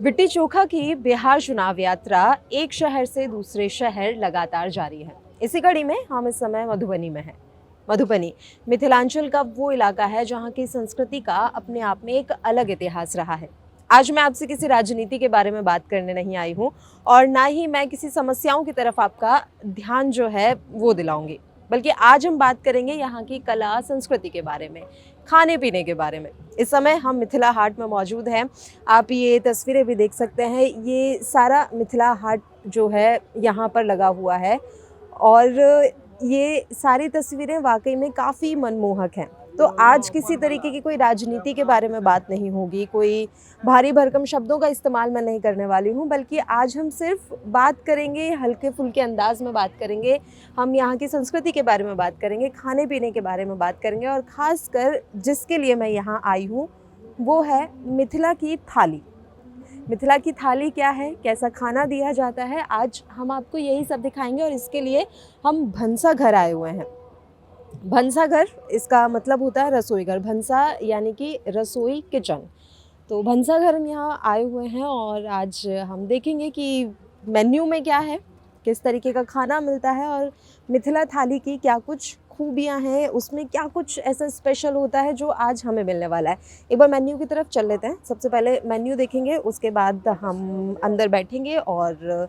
लिट्टी चोखा की बिहार चुनाव यात्रा एक शहर से दूसरे शहर लगातार जारी है। इसी कड़ी में हम इस समय मधुबनी में हैं। मधुबनी मिथिलांचल का वो इलाका है जहाँ की संस्कृति का अपने आप में एक अलग इतिहास रहा है। आज मैं आपसे किसी राजनीति के बारे में बात करने नहीं आई हूँ और ना ही मैं किसी समस्याओं की तरफ आपका ध्यान जो है वो दिलाऊंगी, बल्कि आज हम बात करेंगे यहाँ की कला संस्कृति के बारे में, खाने पीने के बारे में। इस समय हम मिथिला हाट में मौजूद हैं। आप ये तस्वीरें भी देख सकते हैं। ये सारा मिथिला हाट जो है यहाँ पर लगा हुआ है और ये सारी तस्वीरें वाकई में काफ़ी मनमोहक हैं। तो आज किसी तरीके की कोई राजनीति के बारे में बात नहीं होगी, कोई भारी भरकम शब्दों का इस्तेमाल मैं नहीं करने वाली हूँ, बल्कि आज हम सिर्फ बात करेंगे, हल्के फुल्के अंदाज में बात करेंगे। हम यहाँ की संस्कृति के बारे में बात करेंगे, खाने पीने के बारे में बात करेंगे और ख़ासकर जिसके लिए मैं यहाँ आई हूँ वो है मिथिला की थाली। मिथिला की थाली क्या है, कैसा खाना दिया जाता है, आज हम आपको यही सब दिखाएंगे और इसके लिए हम भंसा घर आए हुए हैं। भंसा घर, इसका मतलब होता है रसोई घर। भंसा यानी कि रसोई, किचन। तो भंसा घर हम यहाँ आए हुए हैं और आज हम देखेंगे कि मेन्यू में क्या है, किस तरीके का खाना मिलता है और मिथिला थाली की क्या कुछ खूबियाँ हैं, उसमें क्या कुछ ऐसा स्पेशल होता है जो आज हमें मिलने वाला है। एक बार मेन्यू की तरफ चल लेते हैं। सबसे पहले मेन्यू देखेंगे, उसके बाद हम अंदर बैठेंगे और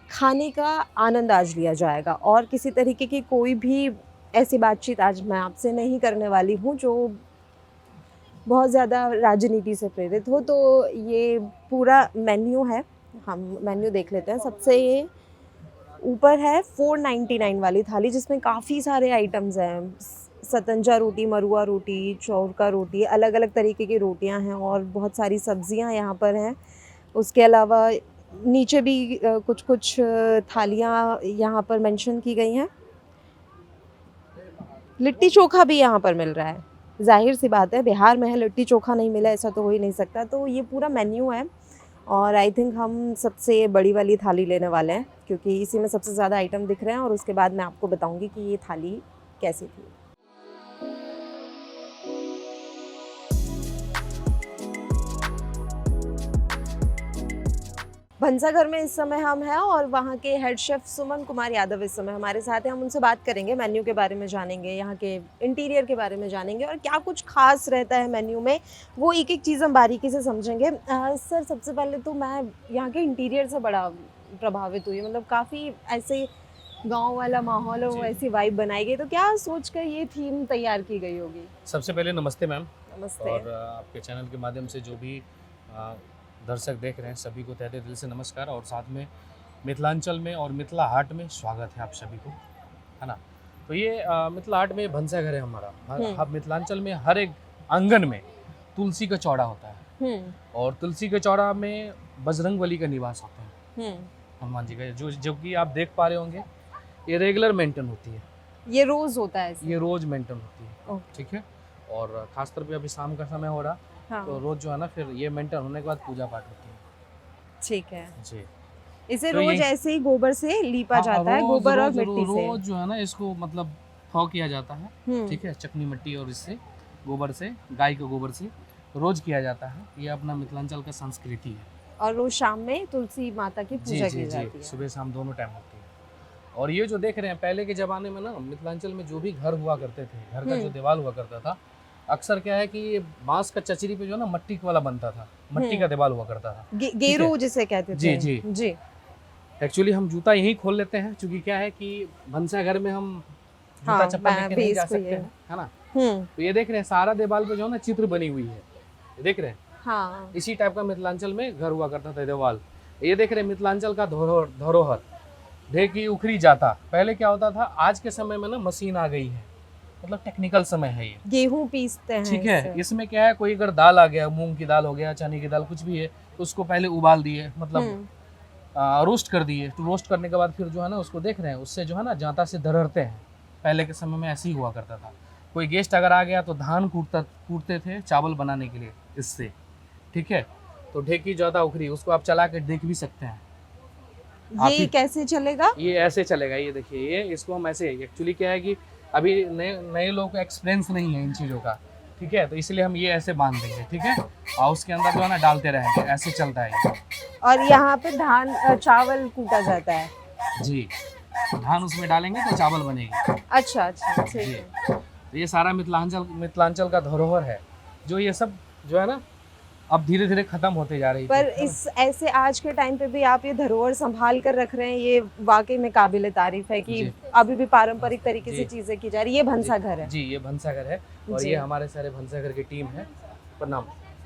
खाने का आनंद आज लिया जाएगा। और किसी तरीके की कोई भी ऐसी बातचीत आज मैं आपसे नहीं करने वाली हूँ जो बहुत ज़्यादा राजनीति से प्रेरित हो। तो ये पूरा मेन्यू है, हम मेन्यू देख लेते हैं। सबसे ये ऊपर है 499 वाली थाली, जिसमें काफ़ी सारे आइटम्स हैं। सतंजा रोटी, मरुआ रोटी, चौरका रोटी, अलग अलग तरीके की रोटियां हैं और बहुत सारी सब्जियां यहाँ पर हैं। उसके अलावा नीचे भी कुछ कुछ थालियाँ यहाँ पर मेंशन की गई हैं। लिट्टी चोखा भी यहाँ पर मिल रहा है। जाहिर सी बात है, बिहार में है, लिट्टी चोखा नहीं मिला ऐसा तो हो ही नहीं सकता। तो ये पूरा मेन्यू है और आई थिंक हम सबसे बड़ी वाली थाली लेने वाले हैं क्योंकि इसी में सबसे ज़्यादा आइटम दिख रहे हैं और उसके बाद मैं आपको बताऊंगी कि ये थाली कैसी थी। भंसा घर में इस समय हम हैं और वहाँ के हेड शेफ़ सुमन कुमार यादव इस समय हमारे साथ हैं। हम उनसे बात करेंगे, मेन्यू के बारे में जानेंगे, यहाँ के इंटीरियर के बारे में जानेंगे और क्या कुछ खास रहता है मेन्यू में, वो एक एक चीज़ हम बारीकी से समझेंगे। सर, सबसे पहले तो मैं यहाँ के इंटीरियर से बड़ा प्रभावित हुई। मतलब काफ़ी ऐसे गाँव वाला माहौल और ऐसी वाइब बनाई गई। तो क्या सोच कर ये थीम तैयार की गई होगी? सबसे पहले नमस्ते मैम। नमस्ते। और आपके चैनल के माध्यम से जो भी दर्शक देख रहे हैं सभी को तहे दिल से नमस्कार और साथ में मिथिलांचल में और मिथिला हाट में स्वागत है आप सभी को, है ना। तो ये मिथिला हाट में भंसा घर है हमारा। अब मिथिलांचल में हर एक आंगन में तुलसी का चौड़ा होता है और तुलसी के चौड़ा में बजरंगबली का निवास होता है, हनुमान जी का, जो कि आप देख पा रहे होंगे। ये रेगुलर मेंटेन होती है, ये रोज़ होता है? ये रोज मेंटेन होती है, ठीक है। और खासतौर पे अभी शाम का समय हो रहा, हाँ। तो रोज जो है ना, फिर ये मेंटेन होने के बाद पूजा पाठ होती है। ठीक है जी। इसे तो रोज ऐसे ही गोबर से लीपा जाता है, गोबर और मिट्टी से। रोज जो है ना इसको मतलब थौ किया जाता है, ठीक है, चकनी मिट्टी और इससे गोबर से, गाय के गोबर से रोज किया जाता है। ये अपना मिथिलांचल का संस्कृति है। और रोज शाम में तुलसी माता की पूजा की जाती है। सुबह शाम दोनों टाइम होती है। और ये जो देख रहे हैं, पहले के ज़माने में ना मिथिलांचल में जो भी घर हुआ करते थे, घर का जो दीवार हुआ करता था, अक्सर क्या है कि बांस का चचरी पे जो ना मट्टी वाला बनता था, मट्टी का दीवार हुआ करता था, गेरू जिसे कहते थे। जी जी जी। एक्चुअली हम जूता यहीं खोल लेते हैं क्योंकि क्या है कि भंसा घर में हम जूता चप्पल लेके नहीं जा सकते हैं, है ना। तो ये देख रहे हैं सारा दीवार पे जो है ना चित्र बनी हुई है, ये देख रहे हैं। हाँ। इसी टाइप का मिथिलांचल में घर हुआ करता था दीवार। ये देख रहे हैं मिथिलांचल का धरोहर, ढेकी उखड़ी जाता। पहले क्या होता था, आज के समय में ना मशीन आ गई है, मतलब टेक्निकल समय है ये, गेहूं पीसते हैं, ठीक है। इसमें क्या है, कोई अगर दाल आ गया, मूंग की दाल हो गया, चने की दाल, कुछ भी है, तो उसको पहले उबाल दिए, मतलब रोस्ट कर दिए। तो रोस्ट करने के बाद फिर जो है ना उसको देख रहे हैं, उससे जो है ना जांता से दरड़ते हैं। पहले के समय में ऐसे ही हुआ करता था। कोई गेस्ट अगर आ गया तो धान कूटते थे चावल बनाने के लिए इससे, ठीक है। तो ढेकी जाता उखड़ी, उसको आप चला के देख भी सकते हैं। ये कैसे चलेगा? ये ऐसे चलेगा, ये देखिए, ये इसको हम ऐसे, एक्चुअली क्या है कि अभी नए लोगों को एक्सपीरियंस नहीं है इन चीज़ों का, ठीक है, तो इसलिए हम ये ऐसे बांध देंगे, ठीक है, और उसके अंदर जो है ना डालते रहेंगे, ऐसे चलता है ये। और यहाँ पे धान चावल कूटा जाता है। जी, धान उसमें डालेंगे तो चावल बनेगी। अच्छा अच्छा, ठीक जी, है। तो ये सारा मिथिलांचल का धरोहर है, जो ये सब जो है ना अब धीरे धीरे खत्म होते जा रही पर थी। इस ऐसे आज के टाइम पे भी आप ये धरोहर संभाल कर रख रहे हैं, ये वाकई में काबिले तारीफ है कि जी। अभी भी पारंपरिक तरीके से जी। चीजें की जा रही है। ये भंसा घर है। जी, ये भंसाघर है और जी। ये हमारे सारे भंसाघर की टीम है। प्रणाम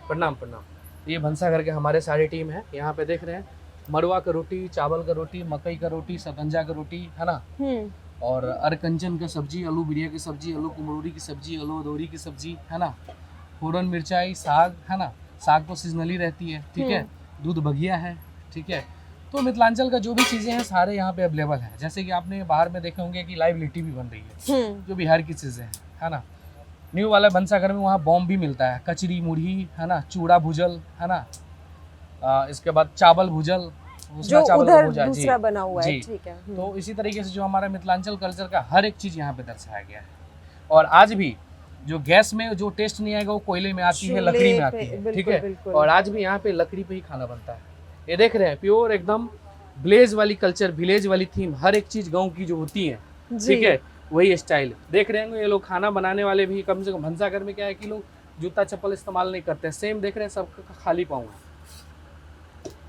प्रणाम प्रणाम। ये भंसाघर के हमारे सारी टीम है। यहाँ पे देख रहे हैं मड़ुआ का रोटी, चावल का रोटी, मकई का रोटी, सतंजा का रोटी, है ना, और अरकंचन का सब्जी, आलू बिरिया की सब्जी, आलू कुमड़ोरी की सब्जी, आलू अदौरी की सब्जी, है ना, फोरन मिर्चाई, साग, है ना, साग तो सीजनली रहती है, ठीक है, दूध भगिया है, ठीक है। तो मिथिलांचल का जो भी चीज़ें हैं सारे यहाँ पे अवेलेबल है। जैसे कि आपने बाहर में देखे होंगे कि लाइव लिट्टी भी बन रही है, जो बिहार की चीज़ें हैं, है ना। न्यू वाला भंसाघर में वहाँ बॉम्ब भी मिलता है, कचरी मुढ़ी, है ना, चूड़ा भुजल, है ना, इसके बाद चावल भुजल, जो चावल उधर भुजा, जी दूसरा बना हुआ है, जी। ठीक है। तो इसी तरीके से जो हमारा मिथिलांचल कल्चर का हर एक चीज़ यहाँ पे दर्शाया गया है। और आज भी जो गैस में जो टेस्ट नहीं आएगा वो कोयले में आती है, लकड़ी में आती है, ठीक है। और आज भी यहाँ पे लकड़ी पे ही खाना बनता है। ये देख रहे हैं प्योर एकदम विलेज वाली कल्चर, विलेज वाली थीम, हर एक चीज़ गाँव की जो होती है, ठीक है, वही स्टाइल देख रहे हैं। ये लोग खाना बनाने वाले भी कम से कम भंसाघर में क्या है कि लोग जूता चप्पल इस्तेमाल नहीं करते, सेम देख रहे हैं सबका खाली पाँव है।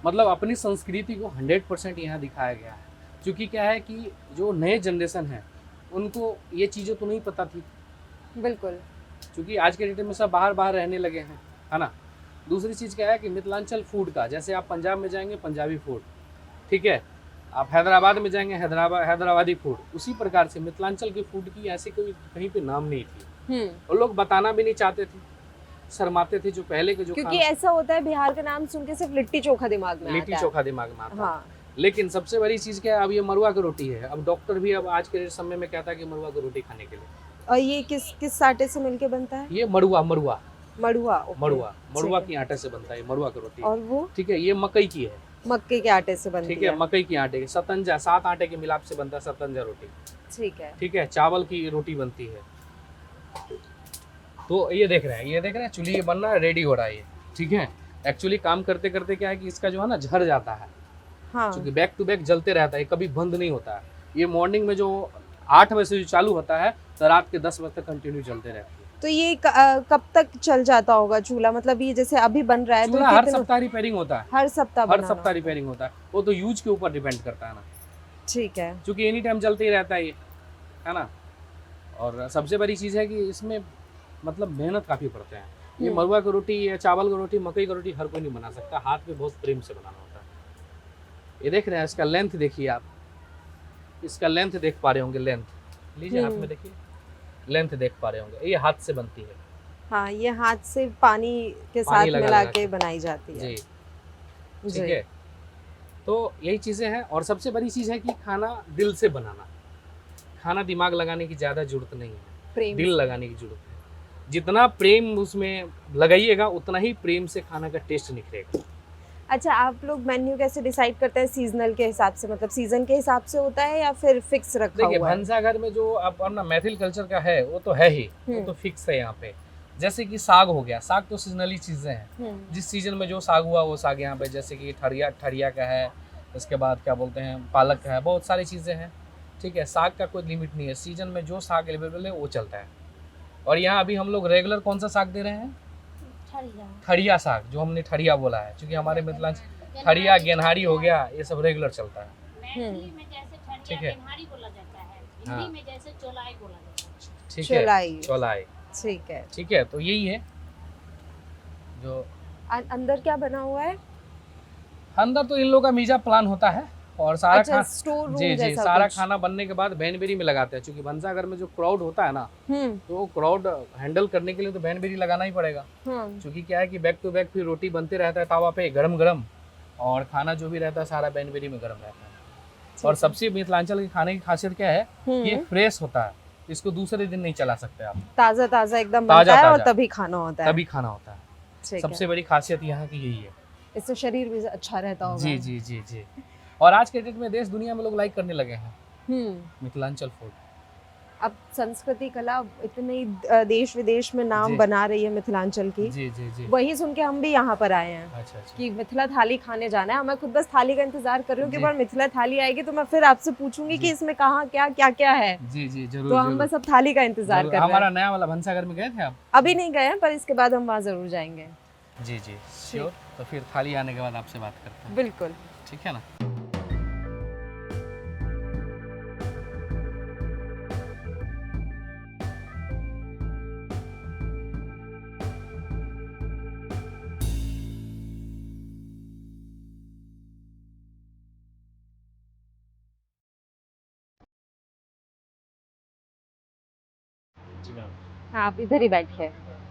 मतलब अपनी संस्कृति को 100% यहाँ दिखाया गया है। क्योंकि क्या है कि जो नए जनरेशन है उनको ये चीज़ें तो नहीं पता थी, बिल्कुल, क्योंकि आज के डेट में सब बाहर बाहर रहने लगे हैं, है ना। दूसरी चीज़ क्या है कि मिथिलांचल फूड का, जैसे आप पंजाब में जाएंगे पंजाबी फूड, ठीक है, आप हैदराबाद में जाएंगे हैदराबादी फूड, उसी प्रकार से मिथिलांचल के फूड की ऐसी कोई कहीं पे नाम नहीं थी। और लोग बताना भी नहीं चाहते थे, शर्माते थे। जो पहले के जो क्योंकि ऐसा होता है बिहार का नाम सुन के सिर्फ लिट्टी चोखा दिमाग में आता है। लिट्टी चोखा दिमाग में आता है। हाँ। लेकिन सबसे बड़ी चीज़ क्या है, अब ये मरुआ की रोटी है। अब डॉक्टर भी अब आज के समय में कहता है कि मरुआ की रोटी खाने के लिए। और ये किस आटे से मिलके बनता है? ये मड़ुआ मड़ुआ, मड़ुआ की आटे से बनता है मड़ुआ की रोटी। और वो ठीक है, ये मकई की है, मक्के के आटे से बनती है। ठीक है, मकई की आटे की, सतंजा 7 आटे के मिलाप से बनता है सतंजा रोटी, ठीक है। चावल की रोटी बनती है। तो ये देख रहे हैं चूल्ही ये बन रहा है, रेडी हो रहा है ये, ठीक है। एक्चुअली काम करते करते क्या है कि इसका जो है ना झड़ जाता है, हाँ। क्योंकि बैक टू बैक जलते रहता है, कभी बंद नहीं होता है। ये मॉर्निंग में जो 8 बजे से जो चालू होता है तो रात के 10 बजे तक कंटिन्यू चलते रहते हैं। तो ये कब तक चल जाता होगा चूल्हा? मतलब ये जैसे अभी बन रहा है तो हर सप्ताह रिपेयरिंग होता है, हर सप्ताह रिपेयरिंग होता है। वो तो यूज के ऊपर डिपेंड करता है ना, ठीक है, क्योंकि एनी टाइम चलते ही रहता है ये, है ना। और सबसे बड़ी चीज़ है कि इसमें मतलब मेहनत काफ़ी पड़ते हैं। ये मरुआ की रोटी या चावल की रोटी, मकई की रोटी हर कोई नहीं बना सकता, हाथ में बहुत प्रेम से बनाना होता है। ये देख रहे हैं, इसका लेंथ देखिए आप, इसका लेंथ देख पा रहे होंगे, लेंथ लीजिए हाथ में देखिए, लेंथ देख पा रहे होंगे। ये हाथ से बनती है, हाँ, ये हाथ से पानी के साथ मिला के बनाई जाती है, जी, ठीक है। तो यही चीज़ें हैं। और सबसे बड़ी चीज़ है कि खाना दिल से बनाना, खाना दिमाग लगाने की ज़्यादा जरूरत नहीं है, दिल लगाने की जरूरत है। जितना प्रेम उसमें लगाइएगा उतना ही प्रेम से खाना का टेस्ट निखरेगा। अच्छा, आप लोग मेन्यू कैसे डिसाइड करते हैं? सीजनल के हिसाब से, मतलब सीजन के हिसाब से होता है या फिर फिक्स रखा हुआ है? देखिए, भंसाघर में जो आप अपना मैथिल कल्चर का है वो तो है ही, वो तो फिक्स है यहाँ पे। जैसे कि साग हो गया, साग तो सीजनली चीज़ें हैं, जिस सीजन में जो साग हुआ वो साग यहाँ पे, जैसे कि ठरिया का है, इसके बाद क्या बोलते हैं पालक का है, बहुत सारी चीज़ें हैं, ठीक है। साग का कोई लिमिट नहीं है, सीजन में जो साग अवेलेबल है वो चलता है। और यहाँ अभी हम लोग रेगुलर कौन सा साग दे रहे हैं? ठरिया साग, जो हमने ठरिया बोला है, क्योंकि हमारे मिथिलांचल ठरिया, गेनहारी हो गया, ये सब रेगुलर चलता है, ठीक है। हाँ, ठीक है, चौलाई, ठीक है। तो यही है जो अंदर क्या बना हुआ है? अंदर तो इन लोगों का मीजा प्लान होता है और सारा अच्छा, स्टोर रूम जी जैसा सारा कुछ। खाना बनने के बाद बैनबेरी में लगाते हैं, क्योंकि भंसाघर में जो क्राउड होता है ना, तो क्राउड हैंडल करने के लिए तो बैनबेरी लगाना ही पड़ेगा। क्योंकि क्या है कि बैक टू बैक फिर रोटी बनते रहता है तावा पे गरम गरम, और खाना जो भी रहता है सारा बैनबेरी में गरम रहता है। और सबसे मिथिलांचल के खाने की खासियत क्या है, ये फ्रेश होता है, इसको दूसरे दिन नहीं चला सकते आप, ताजा एकदम बनता है और तभी खाना होता है। सबसे बड़ी खासियत यहाँ की यही है, इससे शरीर भी अच्छा रहता होगा। जी जी जी जी। और आज के डेट में देश दुनिया में लोग लाइक करने लगे हैं मिथिलांचल फूड, अब संस्कृति कला इतनी देश विदेश में नाम जी। बना रही है मिथिलांचल की, जी जी जी। वही सुन के हम भी यहाँ पर आए हैं अच्छा अच्छा। कि मिथिला थाली खाने जाना है। मैं खुद बस थाली का इंतजार कर रही हूँ कि जी। बार मिथिला थाली आएगी तो मैं फिर आपसे पूछूंगी जी। कि इसमें कहाँ क्या क्या क्या है। जी जी जरूर तो हम जरूर। बस अब थाली का इंतजार जरूर। कर रहे हमारा हैं। नया वाला भंसाघर में गए थे आप? अभी नहीं गए हैं पर इसके बाद हम वहाँ जरूर जाएंगे। जी जी श्योर। तो फिर थाली आने के बाद आपसे बात करते हैं, बिल्कुल। ठीक है ना? जी मैम। हाँ, आप इधर ही बैठिए,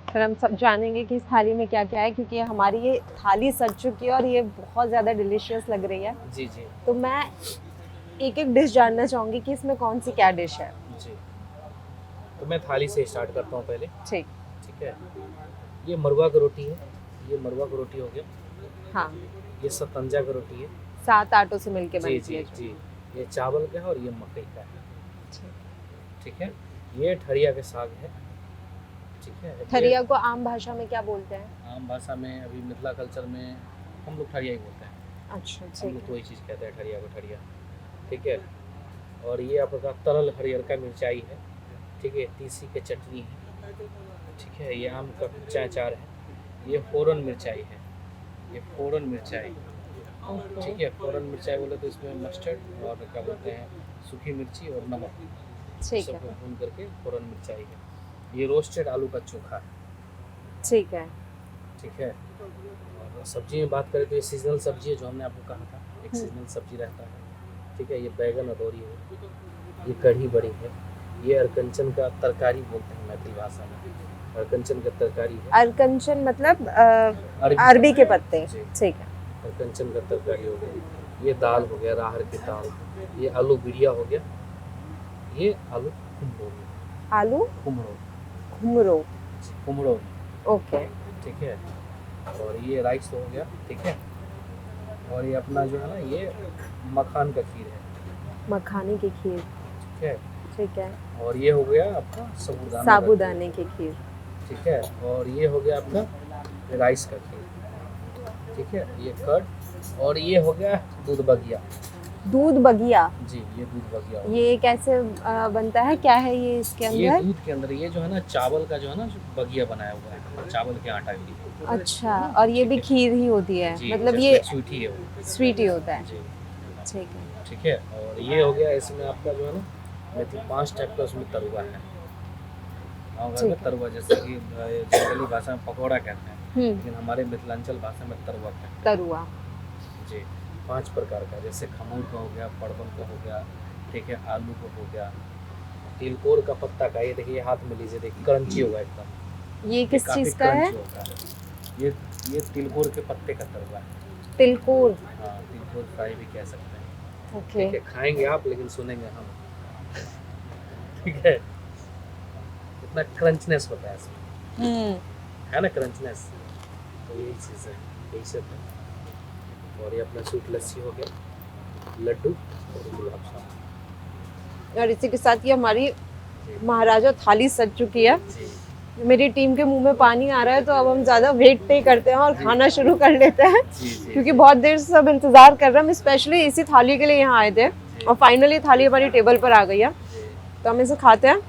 फिर हम सब जानेंगे कि इस थाली में क्या क्या है, क्योंकि हमारी ये थाली सज चुकी है और ये बहुत ज़्यादा डिलीशियस लग रही है। जी जी तो मैं एक एक डिश जानना चाहूँगी कि इसमें कौन सी क्या डिश है। जी। तो मैं थाली से स्टार्ट करता हूँ पहले, ठीक। ठीक है? ये मरवा का रोटी है, ये मरवा का रोटी हो गया। हाँ, ये सतंजा का रोटी है। 7 आटों से मिलके जी बनती जी है जो। जी। ये चावल का है और ये मकई का है, ठीक। ठीक है? ये ठरिया के साग है, ठीक है? ये ठरिया को आम भाषा में क्या बोलते हैं? आम भाषा में अभी मिथिला कल्चर में हम लोग ठरिया ही बोलते हैं। अच्छा, हम ठीक लोग तो वही चीज़ कहते हैं ठरिया को ठरिया, ठीक है? और ये आपका तरल हरियर का मिर्चाई है, ठीक है? तीसी के चटनी है, ठीक है? ये आम का कच्चा अचार है। ये फोरन मिर्चाई है, ये फोरन मिर्चाई, ओके। ठीक है? फोरन मिर्चाई बोले तो इसमें मस्टर्ड और क्या बोलते हैं सूखी मिर्ची और नमक ठीक सबको है, भून करके फोरन मिर्चाई है। ये रोस्टेड आलू का चोखा है, ठीक है। ठीक है? और सब्जी में बात करें तो ये सीजनल सब्जी है जो हमने आपको कहा था, एक सीजनल सब्जी रहता है, ठीक है? ये बैगन अदौरी है, ये कढ़ी बड़ी है, ये अरकंचन का तरकारी बोलते हैं मैथिली भाषा में, अरकंचन का तरकारी है। अरकंचन मतलब अरबी अरबी के पत्ते, जी। ठीक है। अरकंचन का तरकारी हो गया। ये दाल हो गया राहर की दाल, ये आलू बिड़िया हो गया, ये आलू कुमड़ो में, आलू कुमड़ो घुमरो, कुमड़ो में, ओके। ठीक है? और ये राइस हो गया, ठीक है? और ये अपना जो है ना ये मखान का खीर है, मखाने की खीर, ठीक है? ठीक है। और ये हो गया आपका साबूदाना का साबूदाने की खीर, खीर, ठीक है? और ये हो गया आपका राइस का खीर, ठीक है? ये कर्ड। और ये हो गया दूध बगिया, दूध बगिया। जी ये दूध बगिया हो गया। ये कैसे बनता है, क्या है ये इसके ये अंदर? दूध के अंदर ये जो है ना चावल का जो है ना जो बगिया बनाया हुआ है, चावल के आटा की। अच्छा, और ये भी खीर ही होती है, जी, मतलब जैसे ये स्वीटी है वो। स्वीट ही होता है, जी ठीक है। ठीक है? और ये हो गया इसमें आपका जो है ना मेथी 5 टाइप का उसमें तरुआ है। गाँव घर ठीक में है। तरुआ जैसे कि जनरली भाषा में पकौड़ा कहते हैं, लेकिन हमारे मिथिलांचल भाषा में तरुआ कहते हैं। तरुआ, जी 5 प्रकार का, जैसे खमूर का हो गया, परवल का हो गया, ठीक है? आलू का हो गया, तिलकोर का पत्ता का, ये देखिए हाथ में लीजिए, देखिए क्रंची होगा एकदम। ये किस काफी चीज़ का है? क्रंची होगा। ये तिलकोर के पत्ते का तरुआ है। तिलकुर, हाँ तिलकोर फ्राई भी कह सकते हैं, ओके। ठीक है? खाएंगे आप लेकिन सुनेंगे हम, ठीक है? इतना क्रंचनेस होता है इसमें, है ना क्रंचनेस, तो यही चीज़ है, यही सब है। और ये अपना स्वीट लस्सी हो गया, लड्डू और गुलाब जामुन। और इसी के साथ ये हमारी महाराजा थाली सज चुकी है। जी मेरी टीम के मुंह में पानी आ रहा है, तो अब हम ज़्यादा वेट नहीं करते हैं और खाना शुरू कर लेते हैं, जी जी क्योंकि बहुत देर से सब इंतज़ार कर रहे हैं। हम स्पेशली इसी थाली के लिए यहाँ आए थे और फाइनली थाली हमारी टेबल पर आ गई है, जी। तो हम इसे खाते हैं।